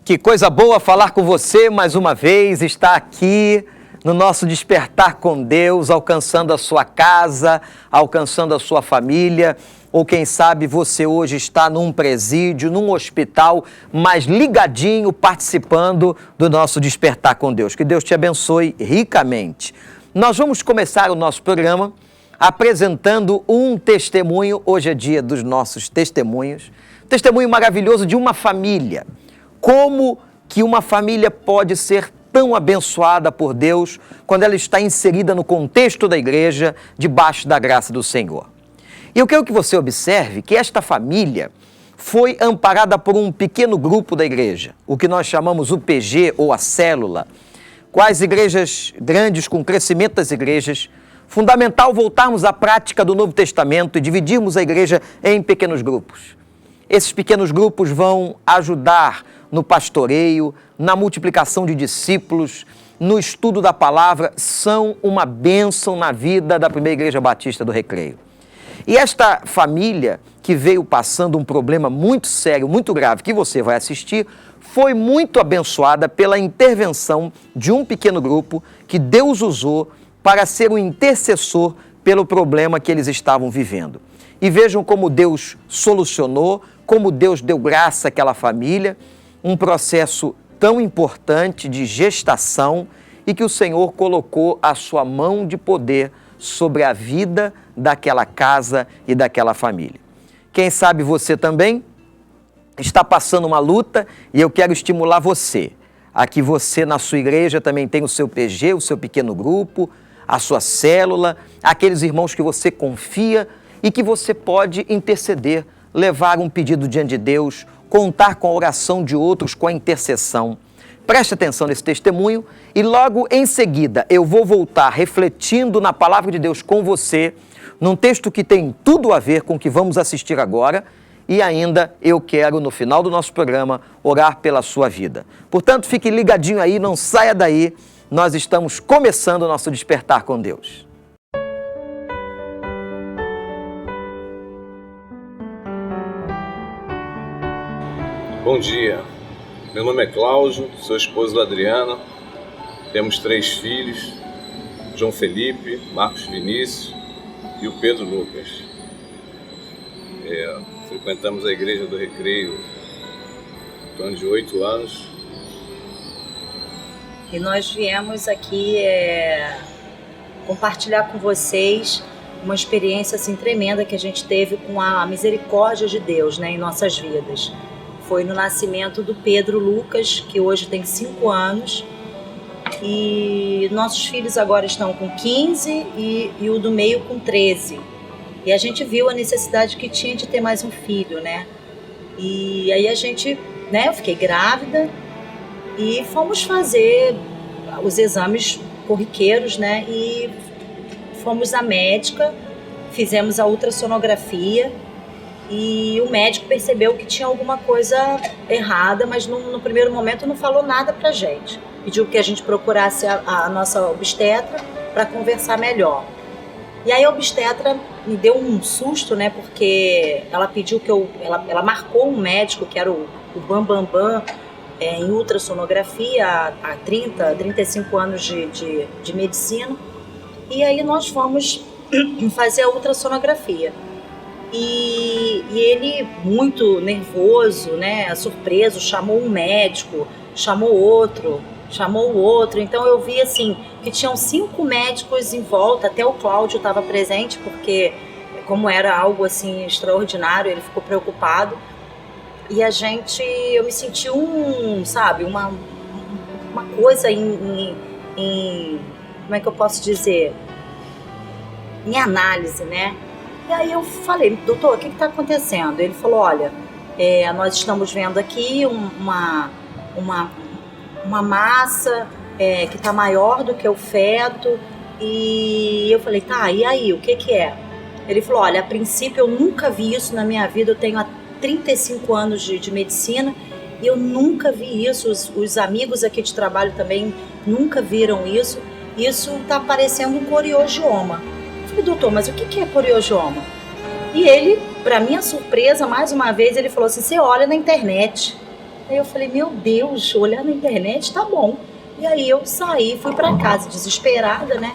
Que coisa boa falar com você mais uma vez, estar aqui no nosso Despertar com Deus, alcançando a sua casa, alcançando a sua família, ou quem sabe você hoje está num presídio, num hospital, mas ligadinho, participando do nosso Despertar com Deus. Que Deus te abençoe ricamente. Nós vamos começar o nosso programa apresentando um testemunho, hoje é dia dos nossos testemunhos, testemunho maravilhoso de uma família. Como que uma família pode ser tão abençoada por Deus quando ela está inserida no contexto da igreja, debaixo da graça do Senhor? E eu quero que você observe que esta família foi amparada por um pequeno grupo da igreja, o que nós chamamos o PG ou a célula. Quais igrejas grandes, com crescimento das igrejas, fundamental voltarmos à prática do Novo Testamento e dividirmos a igreja em pequenos grupos. Esses pequenos grupos vão ajudar no pastoreio, na multiplicação de discípulos, no estudo da palavra, são uma bênção na vida da primeira igreja batista do Recreio. E esta família, que veio passando um problema muito sério, muito grave, que você vai assistir, foi muito abençoada pela intervenção de um pequeno grupo que Deus usou para ser um intercessor pelo problema que eles estavam vivendo. E vejam como Deus solucionou, como Deus deu graça àquela família, um processo tão importante de gestação e que o Senhor colocou a sua mão de poder sobre a vida daquela casa e daquela família. Quem sabe você também está passando uma luta e eu quero estimular você a que você na sua igreja também tenha o seu PG, o seu pequeno grupo, a sua célula, aqueles irmãos que você confia e que você pode interceder, levar um pedido diante de Deus, contar com a oração de outros, com a intercessão. Preste atenção nesse testemunho e logo em seguida eu vou voltar refletindo na palavra de Deus com você, num texto que tem tudo a ver com o que vamos assistir agora e ainda eu quero, no final do nosso programa, orar pela sua vida. Portanto, fique ligadinho aí, não saia daí, nós estamos começando o nosso Despertar com Deus. Bom dia, meu nome é Cláudio, sou esposo da Adriana, temos 3 filhos, João Felipe, Marcos Vinícius e o Pedro Lucas. Frequentamos a igreja do Recreio em torno de 8 anos. E nós viemos aqui compartilhar com vocês uma experiência assim, tremenda que a gente teve com a misericórdia de Deus, né, em nossas vidas. Foi no nascimento do Pedro Lucas, que hoje tem 5 anos, e nossos filhos agora estão com 15 e o do meio com 13. E a gente viu a necessidade que tinha de ter mais um filho, né? E aí a gente, né, eu fiquei grávida e fomos fazer os exames corriqueiros, né? E fomos à médica, fizemos a ultrassonografia, e o médico percebeu que tinha alguma coisa errada, mas no primeiro momento não falou nada pra gente. Pediu que a gente procurasse a nossa obstetra para conversar melhor. E aí a obstetra me deu um susto, né? Porque ela pediu que ela marcou um médico que era o Bambambam em ultrassonografia há 35 anos de medicina. E aí nós fomos fazer a ultrassonografia. E ele, muito nervoso, né, surpreso, chamou um médico, chamou outro. Então eu vi assim que tinham 5 médicos em volta, até o Cláudio estava presente, porque como era algo assim extraordinário, ele ficou preocupado. E eu me senti uma coisa em como é que eu posso dizer? Em análise, né? E aí eu falei, doutor, o que está acontecendo? Ele falou, olha, nós estamos vendo aqui uma massa que está maior do que o feto. E eu falei, tá, e aí, o que é? Ele falou, olha, a princípio eu nunca vi isso na minha vida, eu tenho há 35 anos de medicina e eu nunca vi isso, os amigos aqui de trabalho também nunca viram isso. Isso está parecendo um coriogioma. Eu falei, doutor, mas o que é coriogioma? E ele, para minha surpresa, mais uma vez, ele falou assim, você olha na internet. Aí eu falei, meu Deus, olhar na internet tá bom. E aí eu saí, fui para casa desesperada, né?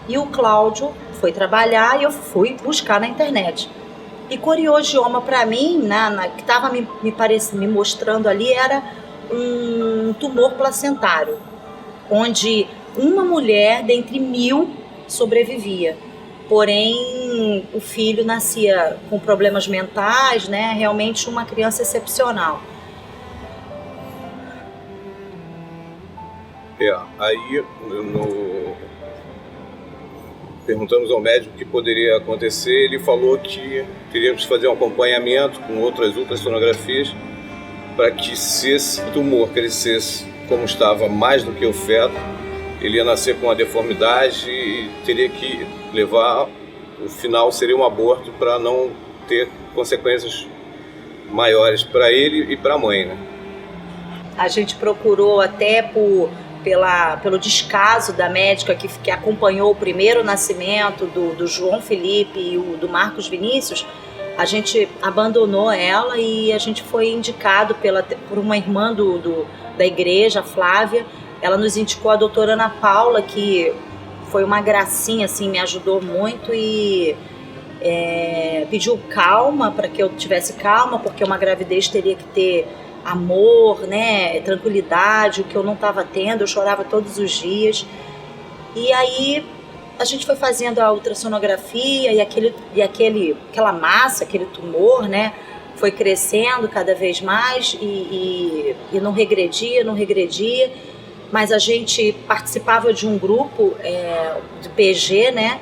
E o Cláudio foi trabalhar e eu fui buscar na internet. E coriogioma para mim, que estava me mostrando ali, era um tumor placentário, onde uma mulher dentre 1000 sobrevivia. Porém, o filho nascia com problemas mentais, né? Realmente uma criança excepcional. Aí perguntamos ao médico o que poderia acontecer. Ele falou que teríamos que fazer um acompanhamento com outras ultrassonografias para que, se esse tumor crescesse como estava mais do que o feto, ele ia nascer com uma deformidade e teria que levar, o final seria um aborto para não ter consequências maiores para ele e para a mãe, né? A gente procurou até pelo descaso da médica que acompanhou o primeiro nascimento do João Felipe e o do Marcos Vinícius. A gente abandonou ela e a gente foi indicado por uma irmã da igreja, a Flávia. Ela nos indicou a doutora Ana Paula, que foi uma gracinha, assim, me ajudou muito e pediu calma, para que eu tivesse calma, porque uma gravidez teria que ter amor, né, tranquilidade, o que eu não estava tendo, eu chorava todos os dias. E aí a gente foi fazendo a ultrassonografia e aquela massa, aquele tumor, né, foi crescendo cada vez mais e não regredia, mas a gente participava de um grupo de PG, né,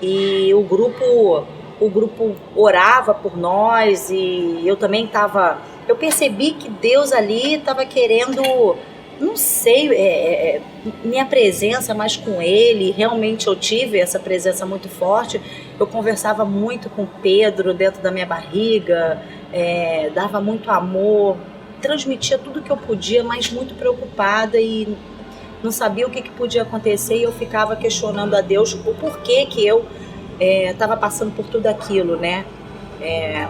e o grupo orava por nós e eu também eu percebi que Deus ali estava querendo, não sei, minha presença mais com Ele. Realmente eu tive essa presença muito forte. Eu conversava muito com Pedro dentro da minha barriga, dava muito amor, transmitia tudo que eu podia, mas muito preocupada e não sabia o que podia acontecer, e eu ficava questionando a Deus o porquê que eu estava passando por tudo aquilo, né?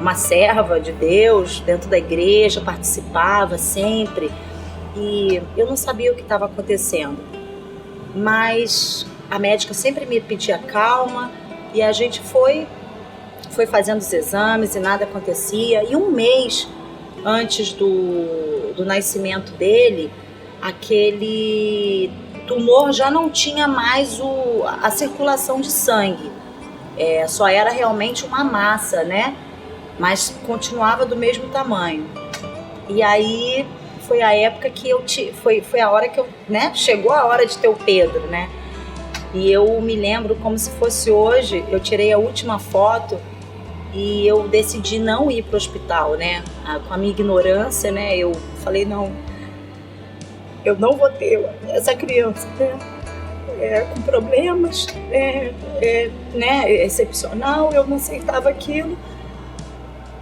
Uma serva de Deus dentro da igreja, participava sempre e eu não sabia o que estava acontecendo, mas a médica sempre me pedia calma e a gente foi fazendo os exames e nada acontecia. E um mês antes do nascimento dele, aquele tumor já não tinha mais a circulação de sangue. Só era realmente uma massa, né? Mas continuava do mesmo tamanho. E aí foi a época que foi a hora que chegou a hora de ter o Pedro, né? E eu me lembro como se fosse hoje. Eu tirei a última foto e eu decidi não ir para o hospital, né? Com a minha ignorância, né? Eu falei, não, eu não vou ter essa criança, né? Com problemas, né, excepcional, eu não aceitava aquilo.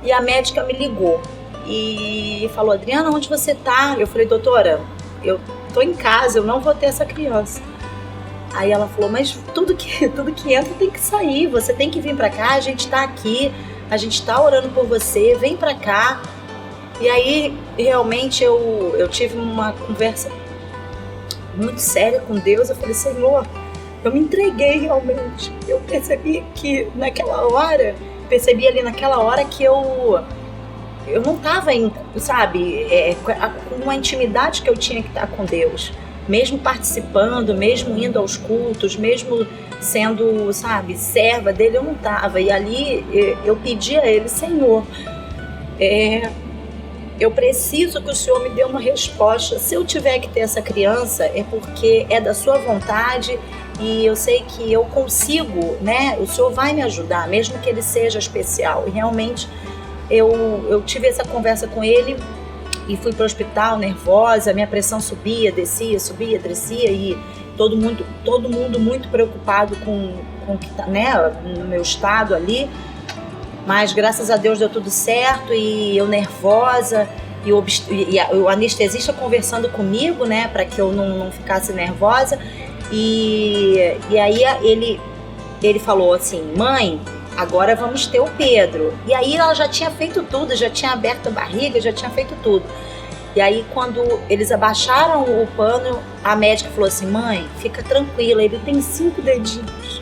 E a médica me ligou e falou, Adriana, onde você tá? Eu falei, doutora, eu tô em casa, eu não vou ter essa criança. Aí ela falou, mas tudo que entra tem que sair, você tem que vir pra cá, a gente tá aqui, a gente tá orando por você, vem pra cá. E aí, realmente, eu tive uma conversa muito séria com Deus. Eu falei, Senhor, eu me entreguei realmente. Eu percebi ali naquela hora que eu não estava, sabe, com uma intimidade que eu tinha que estar com Deus. Mesmo participando, mesmo indo aos cultos, mesmo sendo, sabe, serva dele, eu não estava. E ali eu pedi a ele, Senhor, eu preciso que o Senhor me dê uma resposta. Se eu tiver que ter essa criança, é porque é da sua vontade e eu sei que eu consigo, né? O Senhor vai me ajudar, mesmo que ele seja especial. E realmente eu tive essa conversa com ele e fui para o hospital nervosa, minha pressão subia, descia, e todo mundo muito preocupado com o que tá, né, no meu estado ali. Mas graças a Deus deu tudo certo e eu nervosa e o anestesista conversando comigo, né, para que eu não ficasse nervosa. E aí ele falou assim, mãe, agora vamos ter o Pedro. E aí ela já tinha feito tudo, já tinha aberto a barriga, já tinha feito tudo. E aí, quando eles abaixaram o pano, a médica falou assim: mãe, fica tranquila, ele tem 5 dedinhos.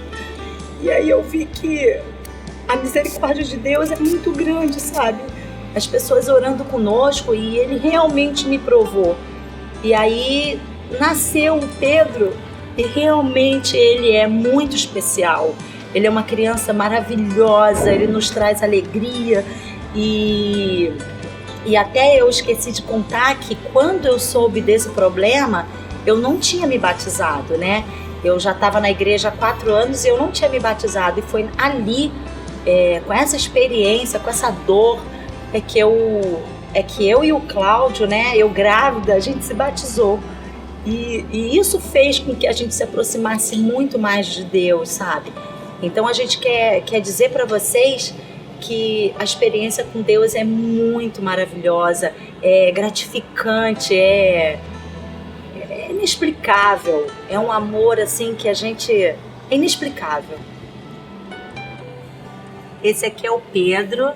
E aí eu vi que a misericórdia de Deus é muito grande, sabe? As pessoas orando conosco, e ele realmente me provou. E aí nasceu o Pedro, e realmente ele é muito especial. Ele é uma criança maravilhosa, ele nos traz alegria. E até eu esqueci de contar que quando eu soube desse problema, eu não tinha me batizado, né? Eu já estava na igreja há 4 anos e eu não tinha me batizado. E foi ali, com essa experiência, com essa dor, que eu e o Cláudio, né? Eu grávida, a gente se batizou. E isso fez com que a gente se aproximasse muito mais de Deus, sabe? Então a gente quer dizer para vocês que a experiência com Deus é muito maravilhosa, é gratificante, é inexplicável. É um amor assim que é inexplicável. Esse aqui é o Pedro,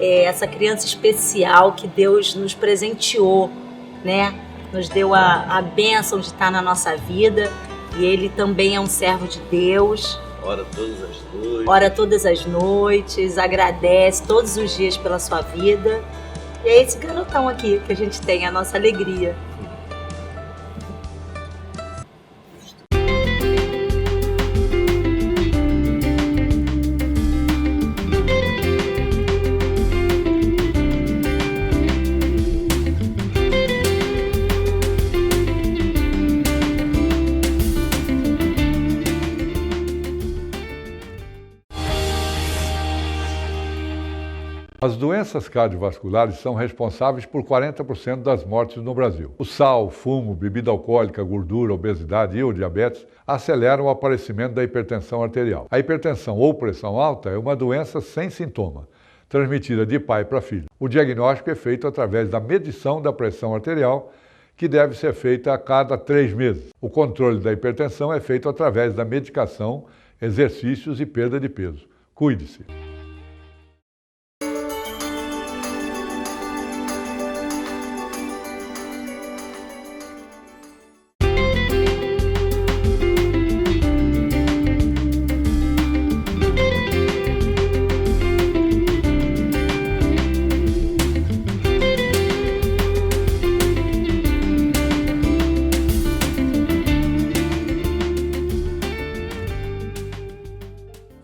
essa criança especial que Deus nos presenteou, né? Nos deu a bênção de estar na nossa vida, e ele também é um servo de Deus. Ora todas as noites, agradece todos os dias pela sua vida. E é esse garotão aqui que a gente tem, a nossa alegria. As doenças cardiovasculares são responsáveis por 40% das mortes no Brasil. O sal, fumo, bebida alcoólica, gordura, obesidade e o diabetes aceleram o aparecimento da hipertensão arterial. A hipertensão ou pressão alta é uma doença sem sintoma, transmitida de pai para filho. O diagnóstico é feito através da medição da pressão arterial, que deve ser feita a cada 3 meses. O controle da hipertensão é feito através da medicação, exercícios e perda de peso. Cuide-se!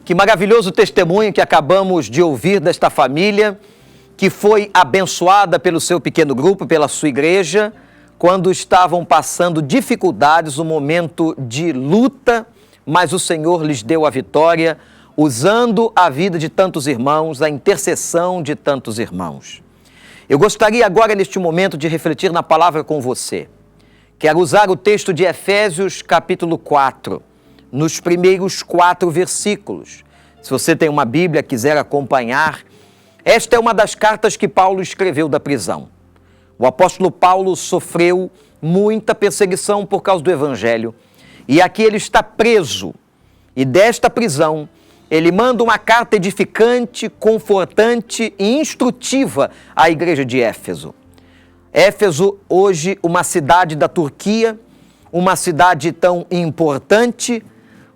Que maravilhoso testemunho que acabamos de ouvir desta família que foi abençoada pelo seu pequeno grupo, pela sua igreja, quando estavam passando dificuldades, um momento de luta, mas o Senhor lhes deu a vitória, usando a vida de tantos irmãos, a intercessão de tantos irmãos. Eu gostaria agora, neste momento, de refletir na palavra com você. Quero usar o texto de Efésios, capítulo 4, nos primeiros 4 versículos. Se você tem uma Bíblia, quiser acompanhar, esta é uma das cartas que Paulo escreveu da prisão. O apóstolo Paulo sofreu muita perseguição por causa do Evangelho, e aqui ele está preso. E desta prisão, ele manda uma carta edificante, confortante e instrutiva à igreja de Éfeso. Éfeso, hoje, uma cidade da Turquia, uma cidade tão importante,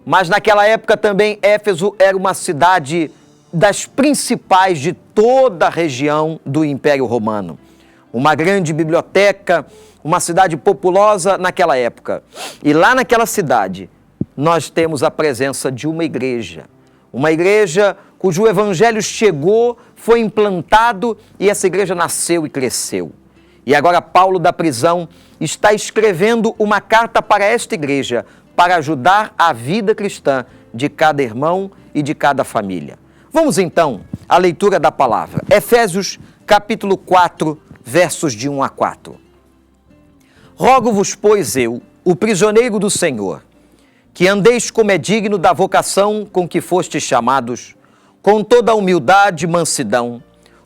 mas naquela época também Éfeso era uma cidade das principais de toda a região do Império Romano. Uma grande biblioteca, uma cidade populosa naquela época. E lá naquela cidade, nós temos a presença de uma igreja cujo evangelho chegou, foi implantado e essa igreja nasceu e cresceu. E agora Paulo da prisão está escrevendo uma carta para esta igreja, para ajudar a vida cristã de cada irmão e de cada família. Vamos então à leitura da palavra. Efésios capítulo 4, versos de 1 a 4. Rogo-vos, pois eu, o prisioneiro do Senhor, que andeis como é digno da vocação com que fostes chamados, com toda a humildade e mansidão,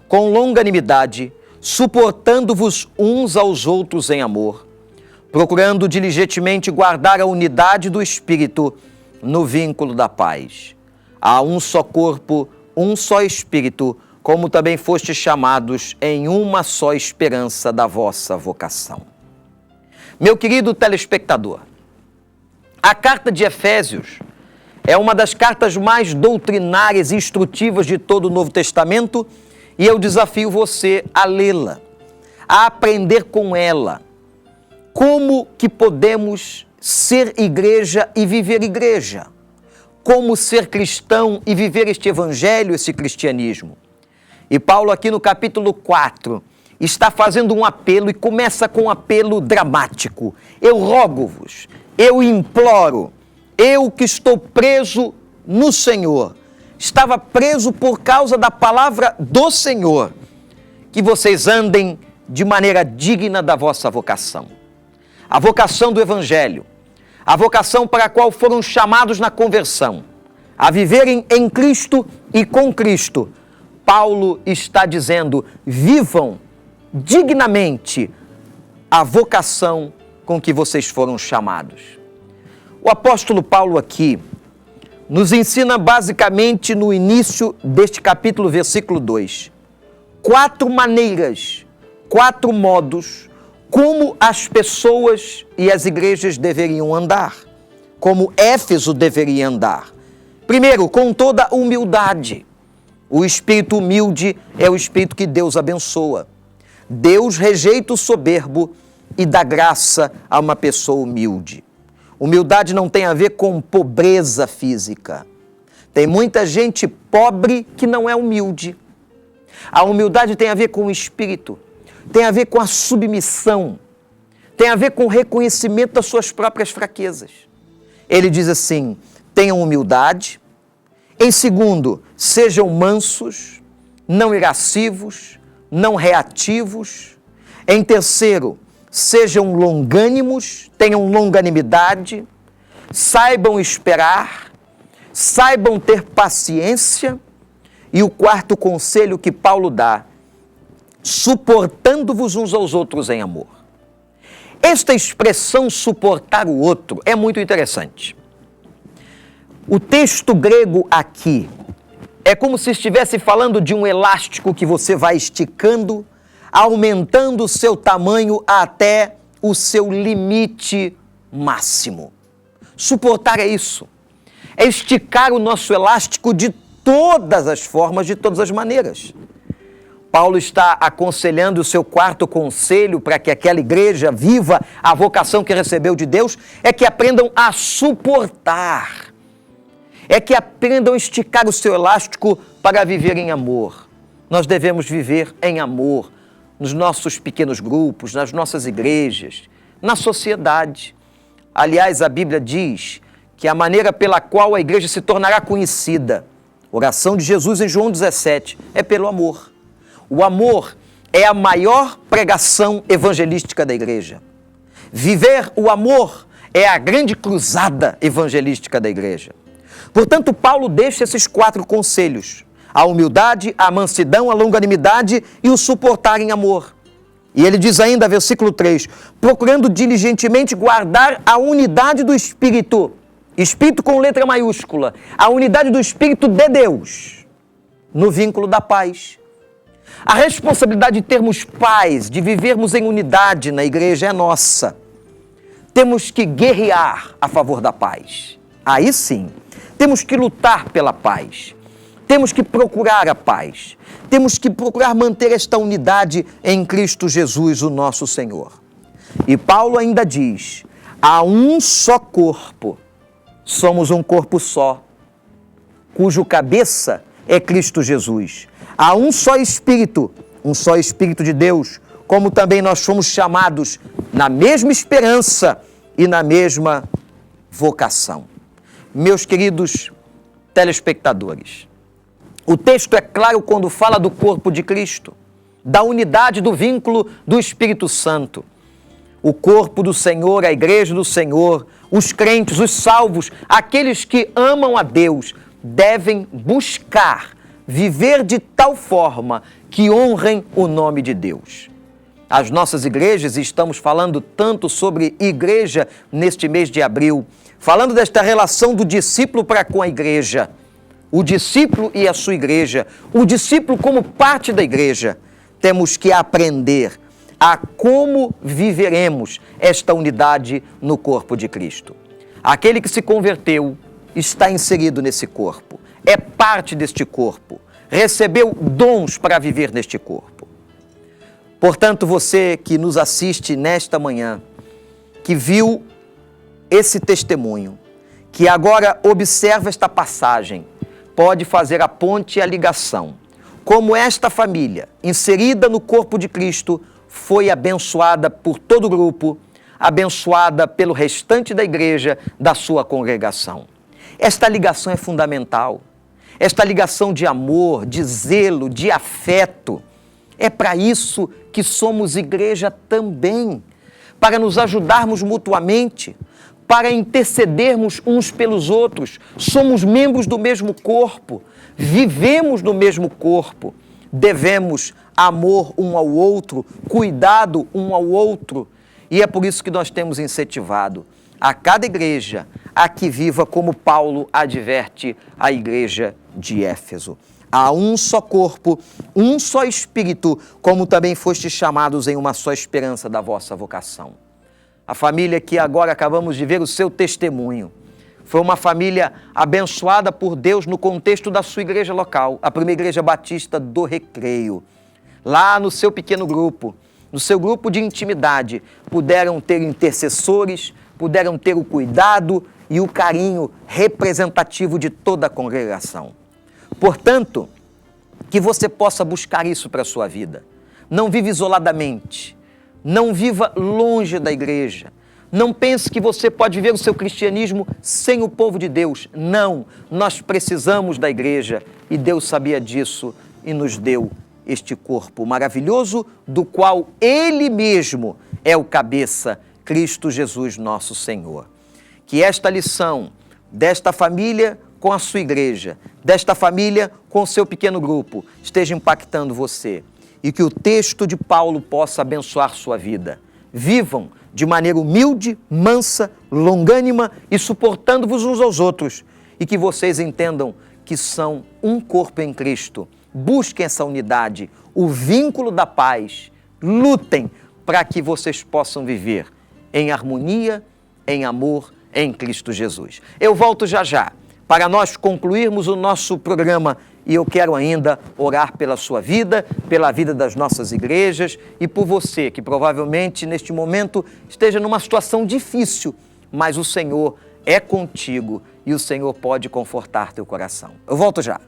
com longanimidade, suportando-vos uns aos outros em amor, procurando diligentemente guardar a unidade do Espírito no vínculo da paz. Há um só corpo, um só Espírito, como também fostes chamados em uma só esperança da vossa vocação. Meu querido telespectador, a carta de Efésios é uma das cartas mais doutrinárias e instrutivas de todo o Novo Testamento e eu desafio você a lê-la, a aprender com ela como que podemos ser igreja e viver igreja, como ser cristão e viver este evangelho, esse cristianismo. E Paulo aqui no capítulo 4 está fazendo um apelo e começa com um apelo dramático. Eu rogo-vos, eu imploro, eu que estou preso no Senhor, estava preso por causa da palavra do Senhor, que vocês andem de maneira digna da vossa vocação. A vocação do Evangelho, a vocação para a qual foram chamados na conversão, a viverem em Cristo e com Cristo. Paulo está dizendo, vivam dignamente a vocação com que vocês foram chamados. O apóstolo Paulo aqui nos ensina basicamente no início deste capítulo, versículo 2, 4 maneiras, 4 modos como as pessoas e as igrejas deveriam andar, como Éfeso deveria andar. Primeiro, com toda humildade. O espírito humilde é o espírito que Deus abençoa. Deus rejeita o soberbo e dá graça a uma pessoa humilde. Humildade não tem a ver com pobreza física. Tem muita gente pobre que não é humilde. A humildade tem a ver com o espírito, tem a ver com a submissão, tem a ver com o reconhecimento das suas próprias fraquezas. Ele diz assim, tenham humildade. Em segundo, sejam mansos, não irascivos, não reativos. Em terceiro, sejam longânimos, tenham longanimidade, saibam esperar, saibam ter paciência. E o quarto conselho que Paulo dá, suportando-vos uns aos outros em amor. Esta expressão suportar o outro é muito interessante. O texto grego aqui é como se estivesse falando de um elástico que você vai esticando, aumentando o seu tamanho até o seu limite máximo. Suportar é isso. É esticar o nosso elástico de todas as formas, de todas as maneiras. Paulo está aconselhando o seu quarto conselho para que aquela igreja viva a vocação que recebeu de Deus, é que aprendam a suportar. É que aprendam a esticar o seu elástico para viver em amor. Nós devemos viver em amor nos nossos pequenos grupos, nas nossas igrejas, na sociedade. Aliás, a Bíblia diz que a maneira pela qual a igreja se tornará conhecida, oração de Jesus em João 17, é pelo amor. O amor é a maior pregação evangelística da igreja. Viver o amor é a grande cruzada evangelística da igreja. Portanto, Paulo deixa esses 4 conselhos: a humildade, a mansidão, a longanimidade e o suportar em amor. E ele diz ainda, versículo 3, procurando diligentemente guardar a unidade do Espírito, Espírito com letra maiúscula, a unidade do Espírito de Deus, no vínculo da paz. A responsabilidade de termos paz, de vivermos em unidade na igreja é nossa. Temos que guerrear a favor da paz. Aí sim, temos que lutar pela paz. Temos que procurar a paz. Temos que procurar manter esta unidade em Cristo Jesus, o nosso Senhor. E Paulo ainda diz, há um só corpo, somos um corpo só, cujo cabeça é Cristo Jesus. Há um só Espírito de Deus, como também nós fomos chamados na mesma esperança e na mesma vocação. Meus queridos telespectadores, o texto é claro quando fala do corpo de Cristo, da unidade do vínculo do Espírito Santo. O corpo do Senhor, a igreja do Senhor, os crentes, os salvos, aqueles que amam a Deus, devem buscar viver de tal forma que honrem o nome de Deus. As nossas igrejas, e estamos falando tanto sobre igreja neste mês de abril, falando desta relação do discípulo para com a igreja. o discípulo e a sua igreja, o discípulo como parte da igreja, temos que aprender a como viveremos esta unidade no corpo de Cristo. Aquele que se converteu está inserido nesse corpo, é parte deste corpo, recebeu dons para viver neste corpo. Portanto, você que nos assiste nesta manhã, que viu esse testemunho, que agora observa esta passagem, pode fazer a ponte e a ligação. Como esta família, inserida no corpo de Cristo, foi abençoada por todo o grupo, abençoada pelo restante da igreja, da sua congregação. Esta ligação é fundamental. Esta ligação de amor, de zelo, de afeto. É para isso que somos igreja também, para nos ajudarmos mutuamente, para intercedermos uns pelos outros. Somos membros do mesmo corpo, vivemos no mesmo corpo, devemos amor um ao outro, cuidado um ao outro. E é por isso que nós temos incentivado a cada igreja a que viva como Paulo adverte a igreja de Éfeso. Há um só corpo, um só espírito, como também fostes chamados em uma só esperança da vossa vocação. A família que agora acabamos de ver o seu testemunho foi uma família abençoada por Deus no contexto da sua igreja local, a primeira igreja batista do Recreio. Lá no seu pequeno grupo, no seu grupo de intimidade, puderam ter intercessores, puderam ter o cuidado e o carinho representativo de toda a congregação. Portanto, que você possa buscar isso para a sua vida. Não viva isoladamente, não viva longe da igreja. Não pense que você pode viver o seu cristianismo sem o povo de Deus. Não, nós precisamos da igreja e Deus sabia disso e nos deu este corpo maravilhoso do qual Ele mesmo é o cabeça, Cristo Jesus nosso Senhor. Que esta lição desta família com a sua igreja, desta família com o seu pequeno grupo, esteja impactando você e que o texto de Paulo possa abençoar sua vida. Vivam de maneira humilde, mansa, longânima e suportando-vos uns aos outros e que vocês entendam que são um corpo em Cristo. Busquem essa unidade, o vínculo da paz, lutem para que vocês possam viver em harmonia, em amor, em Cristo Jesus. Eu volto já já para nós concluirmos o nosso programa e eu quero ainda orar pela sua vida, pela vida das nossas igrejas e por você que provavelmente neste momento esteja numa situação difícil, mas o Senhor é contigo e o Senhor pode confortar teu coração. Eu volto já.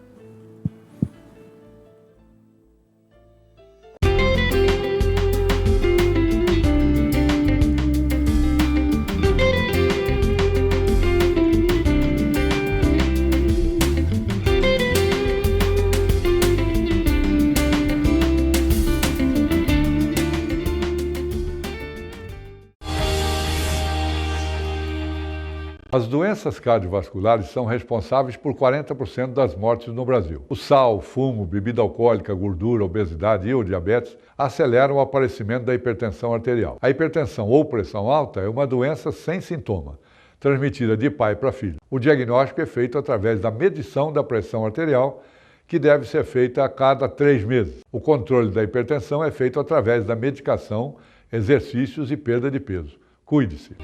As doenças cardiovasculares são responsáveis por 40% das mortes no Brasil. O sal, fumo, bebida alcoólica, gordura, obesidade e o diabetes aceleram o aparecimento da hipertensão arterial. A hipertensão ou pressão alta é uma doença sem sintoma, transmitida de pai para filho. O diagnóstico é feito através da medição da pressão arterial, que deve ser feita a cada 3 meses. O controle da hipertensão é feito através da medicação, exercícios e perda de peso. Cuide-se.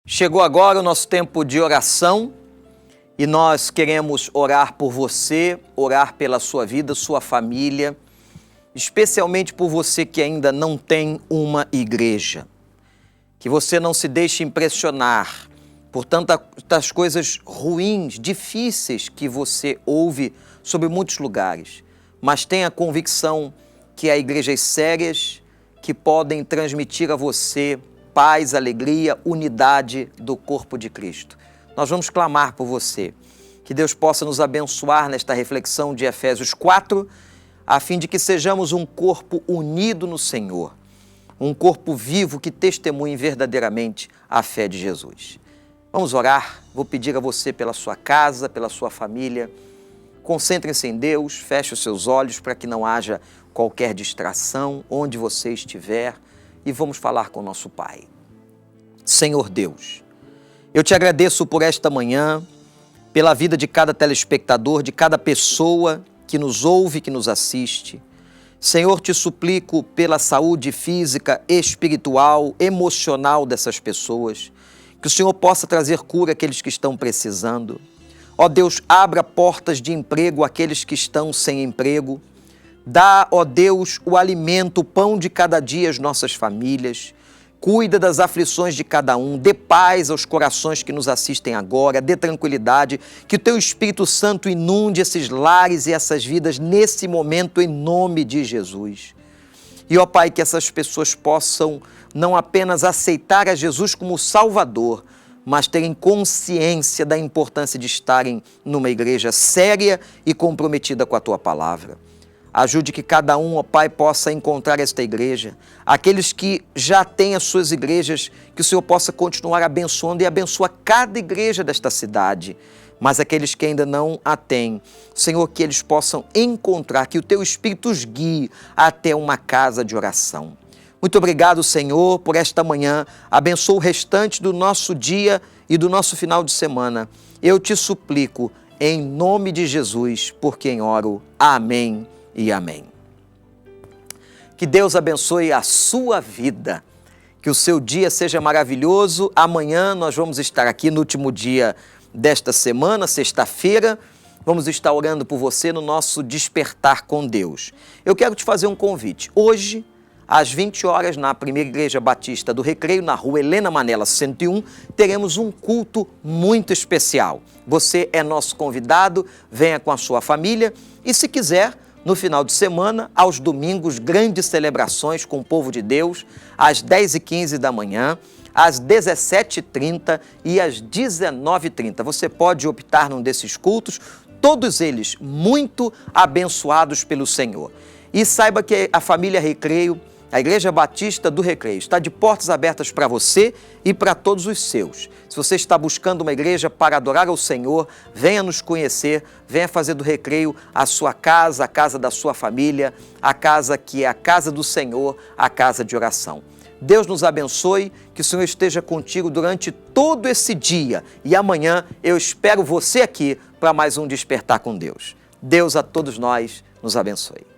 Chegou agora o nosso tempo de oração e nós queremos orar por você, orar pela sua vida, sua família, especialmente por você que ainda não tem uma igreja. Que você não se deixe impressionar por tantas coisas ruins, difíceis que você ouve sobre muitos lugares, mas tenha a convicção que há igrejas sérias que podem transmitir a você paz, alegria, unidade do corpo de Cristo. Nós vamos clamar por você, que Deus possa nos abençoar nesta reflexão de Efésios 4, a fim de que sejamos um corpo unido no Senhor, um corpo vivo que testemunhe verdadeiramente a fé de Jesus. Vamos orar, vou pedir a você pela sua casa, pela sua família. Concentre-se em Deus, feche os seus olhos para que não haja qualquer distração onde você estiver e vamos falar com o nosso Pai. Senhor Deus, eu te agradeço por esta manhã, pela vida de cada telespectador, de cada pessoa que nos ouve, que nos assiste. Senhor, te suplico pela saúde física, espiritual, emocional dessas pessoas, que o Senhor possa trazer cura àqueles que estão precisando. Ó Deus, abra portas de emprego àqueles que estão sem emprego. Dá, ó Deus, o alimento, o pão de cada dia às nossas famílias. Cuida das aflições de cada um, dê paz aos corações que nos assistem agora, dê tranquilidade, que o Teu Espírito Santo inunde esses lares e essas vidas nesse momento, em nome de Jesus. E, ó Pai, que essas pessoas possam não apenas aceitar a Jesus como Salvador, mas terem consciência da importância de estarem numa igreja séria e comprometida com a Tua Palavra. Ajude que cada um, ó Pai, possa encontrar esta igreja. Aqueles que já têm as suas igrejas, que o Senhor possa continuar abençoando e abençoa cada igreja desta cidade. Mas aqueles que ainda não a têm, Senhor, que eles possam encontrar, que o Teu Espírito os guie até uma casa de oração. Muito obrigado, Senhor, por esta manhã. Abençoa o restante do nosso dia e do nosso final de semana. Eu te suplico, em nome de Jesus, por quem oro. Amém e amém. Que Deus abençoe a sua vida, que o seu dia seja maravilhoso. Amanhã nós vamos estar aqui no último dia desta semana, sexta-feira, vamos estar orando por você no nosso Despertar com Deus. Eu quero te fazer um convite. Hoje, às 20 horas, na Primeira Igreja Batista do Recreio, na rua Helena Manela 101, teremos um culto muito especial. Você é nosso convidado, venha com a sua família e, se quiser, no final de semana, aos domingos, grandes celebrações com o povo de Deus, às 10h15 da manhã, às 17h30 e às 19h30. Você pode optar num desses cultos, todos eles muito abençoados pelo Senhor. E saiba que a família Recreio, a Igreja Batista do Recreio, está de portas abertas para você e para todos os seus. Se você está buscando uma igreja para adorar ao Senhor, venha nos conhecer, venha fazer do Recreio a sua casa, a casa da sua família, a casa que é a casa do Senhor, a casa de oração. Deus nos abençoe, que o Senhor esteja contigo durante todo esse dia. E amanhã eu espero você aqui para mais um Despertar com Deus. Deus a todos nós nos abençoe.